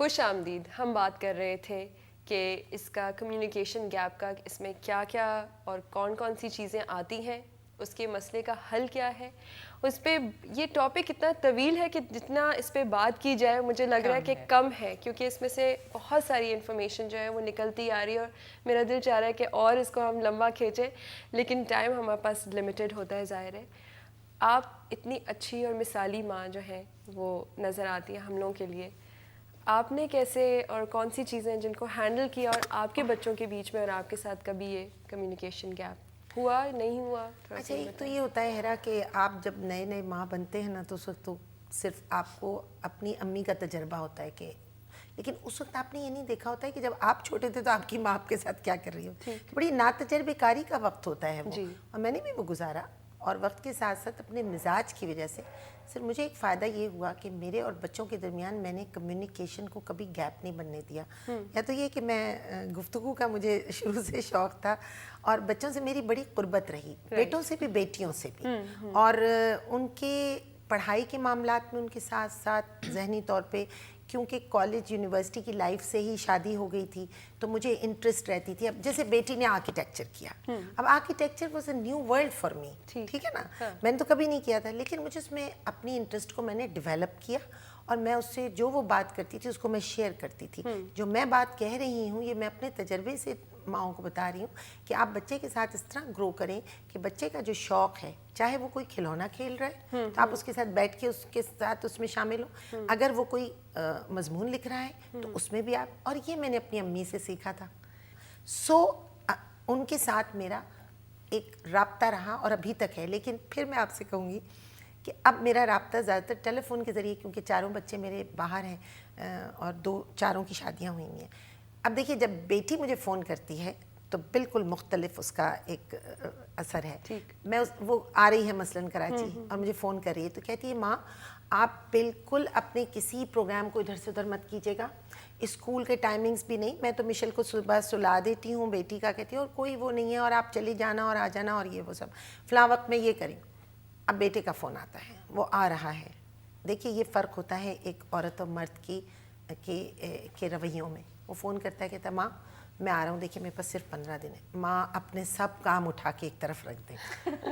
خوش آمدید. ہم بات کر رہے تھے کہ اس کا کمیونیکیشن گیپ کا اس میں کیا کیا اور کون کون سی چیزیں آتی ہیں, اس کے مسئلے کا حل کیا ہے. اس پہ یہ ٹاپک اتنا طویل ہے کہ جتنا اس پہ بات کی جائے مجھے لگ رہا ہے کہ کم ہے, کیونکہ اس میں سے بہت ساری انفارمیشن جو ہے وہ نکلتی آ رہی ہے اور میرا دل چاہ رہا ہے کہ اور اس کو ہم لمبا کھینچیں, لیکن ٹائم ہمارے پاس لمیٹڈ ہوتا ہے, ظاہر ہے. آپ اتنی اچھی اور مثالی ماں جو ہیں وہ نظر آتی ہیں ہم لوگوں کے لیے. آپ نے کیسے اور کون سی چیزیں جن کو ہینڈل کیا, اور آپ کے بچوں کے بیچ میں اور آپ کے ساتھ کبھی یہ کمیونیکیشن گیپ ہوا نہیں ہوا؟ اچھا, ایک تو یہ ہوتا ہے ہیرا کہ آپ جب نئے نئے ماں بنتے ہیں نا تو اس وقت تو صرف آپ کو اپنی امی کا تجربہ ہوتا ہے کہ, لیکن اس وقت آپ نے یہ نہیں دیکھا ہوتا ہے کہ جب آپ چھوٹے تھے تو آپ کی ماں آپ کے ساتھ کیا کر رہی ہو. بڑی ناتجربے کاری کا وقت ہوتا ہے وہ, اور میں نے بھی وہ گزارا. اور وقت کے ساتھ ساتھ اپنے مزاج کی وجہ سے سر مجھے ایک فائدہ یہ ہوا کہ میرے اور بچوں کے درمیان میں نے کمیونیکیشن کو کبھی گیپ نہیں بننے دیا. یا تو یہ کہ میں گفتگو کا مجھے شروع سے شوق تھا, اور بچوں سے میری بڑی قربت رہی, بیٹوں سے بھی بیٹیوں سے بھی, اور ان کے پڑھائی کے معاملات میں ان کے ساتھ ساتھ ذہنی طور پہ, کیونکہ کالج یونیورسٹی کی لائف سے ہی شادی ہو گئی تھی تو مجھے انٹرسٹ رہتی تھی. اب جیسے بیٹی نے آرکیٹیکچر کیا, اب architecture was a new world for me, ٹھیک ہے نا, میں نے تو کبھی نہیں کیا تھا, لیکن مجھے اس میں اپنی انٹرسٹ کو میں نے ڈیولپ کیا, اور میں اس سے جو وہ بات کرتی تھی اس کو میں شیئر کرتی تھی. جو میں بات کہہ رہی ہوں یہ میں اپنے تجربے سے ماؤں کو بتا رہی ہوں کہ آپ بچے کے ساتھ اس طرح گرو کریں کہ بچے کا جو شوق ہے, چاہے وہ کوئی کھلونا کھیل رہا ہے تو آپ اس کے ساتھ بیٹھ کے اس کے ساتھ اس میں شامل ہو, اگر وہ کوئی مضمون لکھ رہا ہے تو اس میں بھی آپ, اور یہ میں نے اپنی امی سے سیکھا تھا. سو ان کے ساتھ میرا ایک رابطہ رہا اور ابھی تک ہے. لیکن پھر میں آپ سے کہوں گی کہ اب میرا رابطہ زیادہ تر ٹیلی فون کے ذریعے, کیونکہ چاروں بچے میرے باہر ہیں اور چاروں کی شادیاں ہوئی ہیں. اب دیکھیے جب بیٹی مجھے فون کرتی ہے تو بالکل مختلف اس کا ایک اثر ہے. میں وہ آ رہی ہے مثلاً کراچی اور مجھے فون کر رہی ہے تو کہتی ہے ماں آپ بالکل اپنے کسی پروگرام کو ادھر سے ادھر مت کیجیے گا, اسکول کے ٹائمنگز بھی نہیں, میں تو مشل کو صبح سلا دیتی ہوں, بیٹی کا کہتی ہوں, اور کوئی وہ نہیں ہے اور آپ چلی جانا اور آ جانا اور یہ وہ سب فلاں وقت میں یہ کریں. اب بیٹے کا فون آتا ہے, وہ آ رہا ہے. دیکھیے یہ فرق ہوتا ہے ایک عورت اور مرد کے رویوں میں. وہ فون کرتا ہے, کہتا ہے ماں میں آ رہا ہوں, دیکھیے میرے پاس صرف 15 دن ہے. ماں اپنے سب کام اٹھا کے ایک طرف رکھ دیں,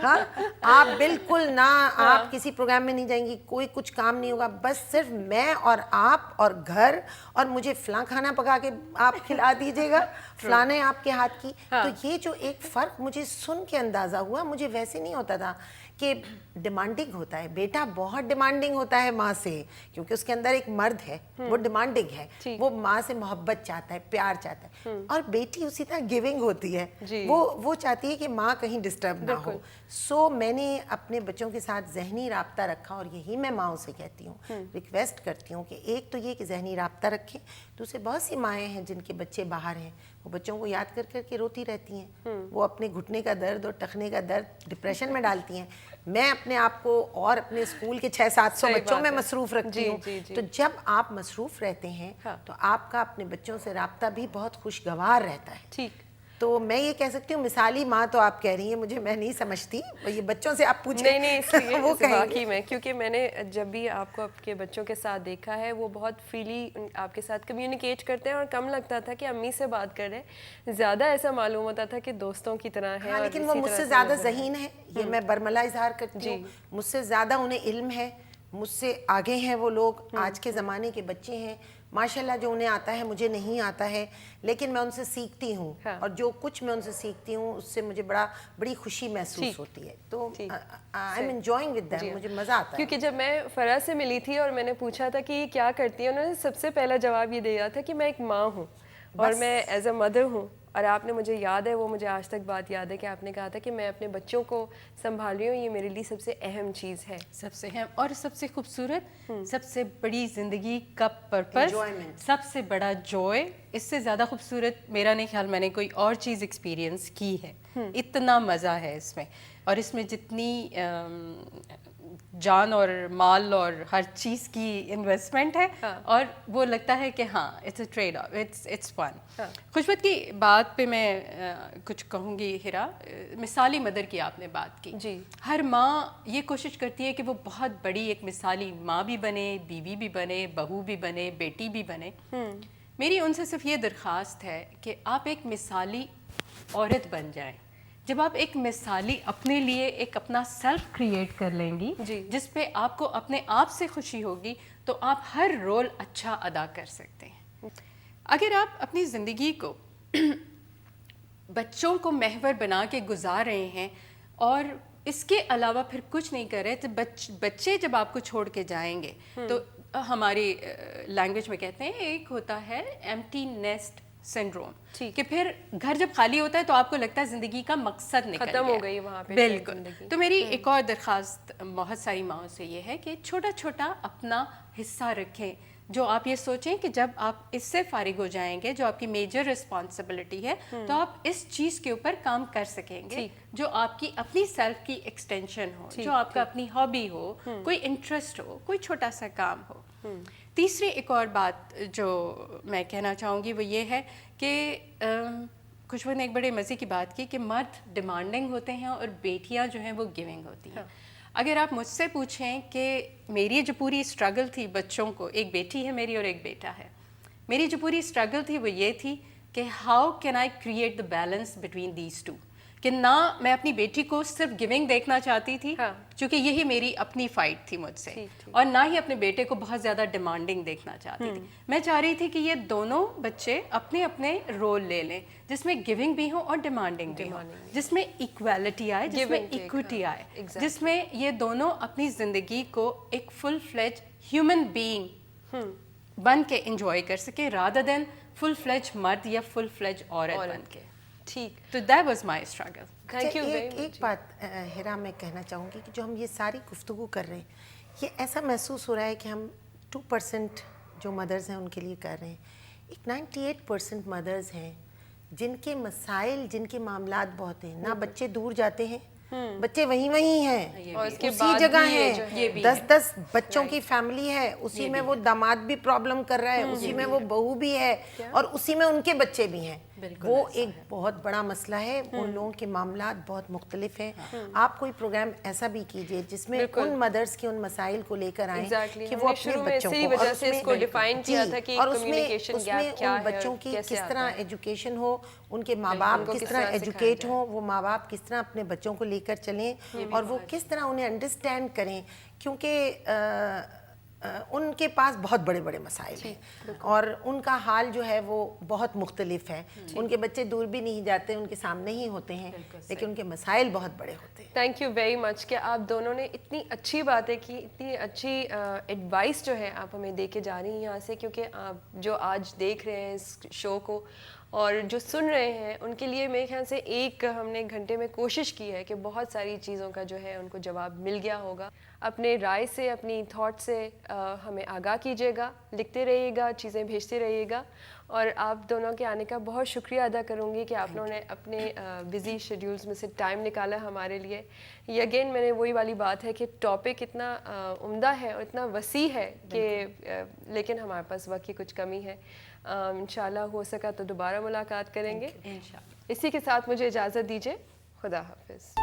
ہاں آپ بالکل نہ, آپ کسی پروگرام میں نہیں جائیں گی, کوئی کچھ کام نہیں ہوگا, بس صرف میں اور آپ اور گھر, اور مجھے فلاں کھانا پکا کے آپ کھلا دیجیے گا, فلانے آپ کے ہاتھ کی. تو یہ جو ایک فرق مجھے سن کے اندازہ ہوا, مجھے ویسے نہیں ہوتا تھا کہ ڈیمانڈنگ ہوتا ہے. بیٹا بہت ڈیمانڈنگ ہوتا ہے ماں سے, کیونکہ اس کے اندر ایک مرد ہے, وہ ڈیمانڈنگ ہے, وہ ماں سے محبت چاہتا ہے, پیار چاہتا ہے. اور بیٹی اسی طرح گیونگ ہوتی ہے, وہ چاہتی ہے کہ ماں کہیں ڈسٹرب نہ ہو. سو میں نے اپنے بچوں کے ساتھ ذہنی رابطہ رکھا, اور یہی میں ماؤں سے کہتی ہوں, ریکویسٹ کرتی ہوں کہ ایک تو یہ کہ ذہنی رابطہ رکھیں. دوسرے بہت سی مائیں ہیں جن کے بچے باہر ہیں, وہ بچوں کو یاد کر کر کے روتی رہتی ہیں, وہ اپنے گھٹنے کا درد اور ٹخنے کا درد ڈپریشن میں ڈالتی ہیں. میں اپنے آپ کو اور اپنے اسکول کے 600-700 بچوں میں مصروف رکھتی ہوں. تو جب آپ مصروف رہتے ہیں تو آپ کا اپنے بچوں سے رابطہ بھی بہت خوشگوار رہتا ہے. ٹھیک, تو میں یہ کہہ سکتی ہوں مثالی ماں تو آپ کہہ رہی ہیں, مجھے میں نہیں سمجھتی, یہ بچوں سے آپ پوچھیں. نہیں اس لیے وہ واقعی میں, کیونکہ میں نے جب بھی آپ کو آپ کے بچوں کے ساتھ دیکھا ہے وہ بہت فریلی آپ کے ساتھ کمیونیکیٹ کرتے ہیں, اور کم لگتا تھا کہ امی سے بات کر رہے ہیں, زیادہ ایسا معلوم ہوتا تھا کہ دوستوں کی طرح ہے. ہاں, لیکن وہ مجھ سے زیادہ ذہین ہے, یہ میں برملا اظہار کرتی ہوں. مجھ سے زیادہ انہیں علم ہے, مجھ سے آگے ہیں وہ لوگ, آج کے زمانے کے بچے ہیں ماشاءاللہ, جو انہیں آتا ہے مجھے نہیں آتا ہے, لیکن میں ان سے سیکھتی ہوں, اور جو کچھ میں ان سے سیکھتی ہوں اس سے مجھے بڑی خوشی محسوس ہوتی ہے. تو I am enjoying with them, مجھے مزہ آتا ہے. کیونکہ جب میں فرح سے ملی تھی اور میں نے پوچھا تھا کہ یہ کیا کرتی ہے, انہوں نے سب سے پہلا جواب یہ دیا تھا کہ میں ایک ماں ہوں اور میں ایز اے مدر ہوں. اور آپ نے, مجھے یاد ہے, وہ مجھے آج تک بات یاد ہے کہ آپ نے کہا تھا کہ میں اپنے بچوں کو سنبھال رہی ہوں, یہ میرے لیے سب سے اہم چیز ہے. سب سے اہم اور سب سے خوبصورت, سب سے بڑی زندگی کا پرپس, سب سے بڑا جوائے. اس سے زیادہ خوبصورت میرا نہیں خیال میں نے کوئی اور چیز ایکسپیرینس کی ہے. اتنا مزہ ہے اس میں, اور اس میں جتنی جان اور مال اور ہر چیز کی انویسٹمنٹ ہے اور وہ لگتا ہے کہ ہاں it's a trade off, it's fun. خوشبت کی بات پہ میں کچھ کہوں گی ہیرا. مثالی مدر کی آپ نے بات کی. جی. ہر ماں یہ کوشش کرتی ہے کہ وہ بہت بڑی ایک مثالی ماں بھی بنے، بیوی بھی بنے، بہو بھی بنے، بیٹی بھی بنے. میری ان سے صرف یہ درخواست ہے کہ آپ ایک مثالی عورت بن جائیں. جب آپ ایک مثالی اپنے لیے ایک اپنا سیلف کریٹ کر لیں گی جس پہ آپ کو اپنے آپ سے خوشی ہوگی تو آپ ہر رول اچھا ادا کر سکتے ہیں. اگر آپ اپنی زندگی کو بچوں کو محور بنا کے گزار رہے ہیں اور اس کے علاوہ پھر کچھ نہیں کر رہے تو بچے جب آپ کو چھوڑ کے جائیں گے تو ہماری لینگویج میں کہتے ہیں ایک ہوتا ہے ایمٹی نیسٹ سنڈروم کہ پھر گھر جب خالی ہوتا ہے تو آپ کو لگتا ہے زندگی کا مقصد نکل گیا، ختم ہو گئی وہاں پہ بالکل. تو میری ایک اور درخواست بہت ساری ماؤں سے یہ ہے کہ چھوٹا چھوٹا اپنا حصہ رکھیں جو آپ یہ سوچیں کہ جب آپ اس سے فارغ ہو جائیں گے جو آپ کی میجر رسپانسبلٹی ہے تو آپ اس چیز کے اوپر کام کر سکیں گے جو آپ کی اپنی سیلف کی ایکسٹینشن ہو، جو آپ کا اپنی ہابی ہو، کوئی انٹرسٹ ہو، کوئی چھوٹا سا کام ہو. تیسری ایک اور بات جو میں کہنا چاہوں گی وہ یہ ہے کہ خوشبو نے ایک بڑے مزے کی بات کی کہ مرد ڈیمانڈنگ ہوتے ہیں اور بیٹیاں جو ہیں وہ گیونگ ہوتی ہیں. اگر آپ مجھ سے پوچھیں کہ میری جو پوری اسٹرگل تھی بچوں کو، ایک بیٹی ہے میری اور ایک بیٹا ہے، میری جو پوری اسٹرگل تھی وہ یہ تھی کہ how can I create the balance between these two. کہ نہ میں اپنی بیٹی کو صرف گیونگ دیکھنا چاہتی تھی چونکہ یہی میری اپنی فائٹ تھی مجھ سے، اور نہ ہی اپنے بیٹے کو بہت زیادہ ڈیمانڈنگ دیکھنا چاہتی تھی. میں چاہ رہی تھی کہ یہ دونوں بچے اپنے اپنے رول لے لیں جس میں گیونگ بھی ہو اور ڈیمانڈنگ بھی ہو، جس میں ایکویلٹی آئے، جس میں ایکوٹی آئے، جس میں یہ دونوں اپنی زندگی کو ایک فل فلیج ہیومن بینگ بن کے انجوائے کر سکیں رادر دین فل فلیج مرد یا فل فلیج عورت بن کے. ٹھیک. تو that was my struggle. Thank you very ایک بات ہیرا میں کہنا چاہوں گی کہ جو ہم یہ ساری گفتگو کر رہے ہیں یہ ایسا محسوس ہو رہا ہے کہ ہم 2% جو مدرز ہیں ان کے لیے کر رہے ہیں. ایک 98% مدرز ہیں جن کے مسائل، جن کے معاملات بہت ہیں. نہ بچے دور جاتے ہیں، بچے وہیں ہیں، اسی جگہ ہیں. 10 بچوں کی فیملی ہے، اسی میں وہ داماد بھی پرابلم کر رہا ہے، اسی میں وہ بہو بھی ہے اور اسی میں ان کے بچے بھی ہیں. وہ ایک بہت بڑا مسئلہ ہے. ان لوگوں کے معاملات بہت مختلف ہیں. آپ کوئی پروگرام ایسا بھی کیجئے جس میں ان مدرز کے ان مسائل کو لے کر آئیں کہ وہ اپنے بچوں کو اور اس میں ان بچوں کی کس طرح ایجوکیشن ہو، ان کے ماں باپ کس طرح ایجوکیٹ ہوں، وہ ماں باپ کس طرح اپنے بچوں کو لے کر چلیں اور وہ کس طرح انہیں انڈرسٹینڈ کریں، کیونکہ ان کے پاس بہت بڑے بڑے مسائل ہیں اور ان کا حال جو ہے وہ بہت مختلف ہے. ان کے بچے دور بھی نہیں جاتے، ان کے سامنے ہی ہوتے ہیں، لیکن ان کے مسائل بہت بڑے ہوتے ہیں. تھینک یو ویری مچ کہ آپ دونوں نے اتنی اچھی باتیں کی، اتنی اچھی ایڈوائس جو ہے آپ ہمیں دے کے جا رہی ہیں یہاں سے، کیونکہ آپ جو آج دیکھ رہے ہیں اس شو کو اور جو سن رہے ہیں ان کے لیے میرے خیال سے ایک ہم نے گھنٹے میں کوشش کی ہے کہ بہت ساری چیزوں کا جو ہے ان کو جواب مل گیا ہوگا. اپنے رائے سے، اپنی تھاٹ سے ہمیں آگاہ کیجیے گا، لکھتے رہیے گا، چیزیں بھیجتے رہیے گا. اور آپ دونوں کے آنے کا بہت شکریہ ادا کروں گی کہ آپ لوگوں نے اپنے بزی شیڈیولز میں سے ٹائم نکالا ہمارے لیے. یہ اگین میں نے وہی والی بات ہے کہ ٹاپک اتنا عمدہ ہے اور اتنا وسیع ہے کہ لیکن ہمارے پاس وقت کی کچھ کمی ہے. انشاءاللہ ہو سکا تو دوبارہ ملاقات کریں گے. اسی کے ساتھ مجھے اجازت دیجیے. خدا حافظ.